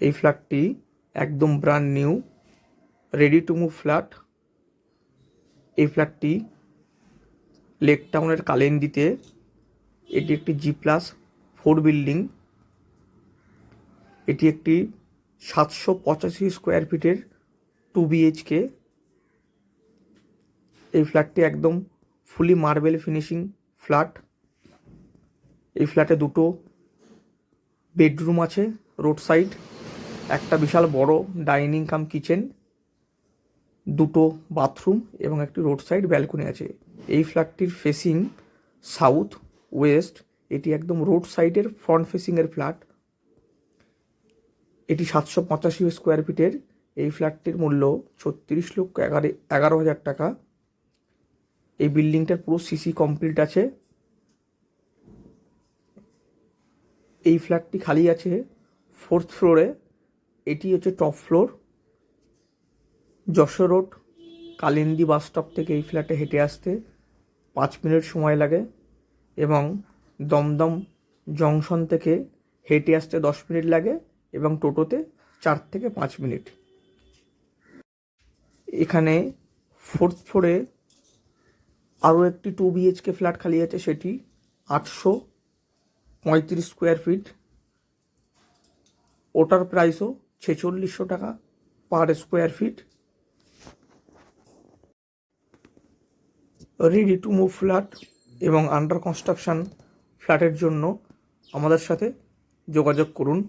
এই ফ্ল্যাটটি একদম brand new, ready to move flat. এই ফ্ল্যাটটি লেক টাউনের কালিন্দিতে। এটি একটি G+4 বিল্ডিং। এটি একটি 785 স্কোয়ার ফিটের 2 BHK। এই ফ্ল্যাটটি একদম ফুলি মার্বেল ফিনিশিং ফ্ল্যাট। এই ফ্ল্যাটে দুটো বেডরুম আছে রোড সাইড, একটা বিশাল বড় ডাইনিং কাম কিচেন, দুটো বাথরুম এবং একটি রোড সাইড ব্যালকনি আছে। এই ফ্ল্যাটটির ফেসিং সাউথ ওয়েস্ট। এটি একদম রোড সাইডের ফ্রন্ট ফেসিংয়ের ফ্ল্যাট। এটি 785 স্কোয়ার ফিটের। এই ফ্ল্যাটটির মূল্য 36,11,000 টাকা। এই বিল্ডিংটার পুরো সিসি কমপ্লিট আছে। এই ফ্ল্যাটটি খালি আছে 4th ফ্লোরে। এটি হচ্ছে top floor. Jessore road Kalindi bus stop থেকে এই ফ্ল্যাটে হেঁটে আসতে 5 মিনিট সময় লাগে এবং দমদম জংশন থেকে হেঁটে আসতে 10 মিনিট লাগে এবং টোটোতে 4 থেকে 5 মিনিট। এখানে 4th ফ্লোরে আরও একটি 2 BHK ফ্ল্যাট খালি আছে, সেটি 835 স্কোয়ার ফিট। ওটার প্রাইসও 4600 টাকা per square feet. Ready to move flat এবং আন্ডার কনস্ট্রাকশন ফ্ল্যাটের জন্য আমাদের সাথে যোগাযোগ করুন।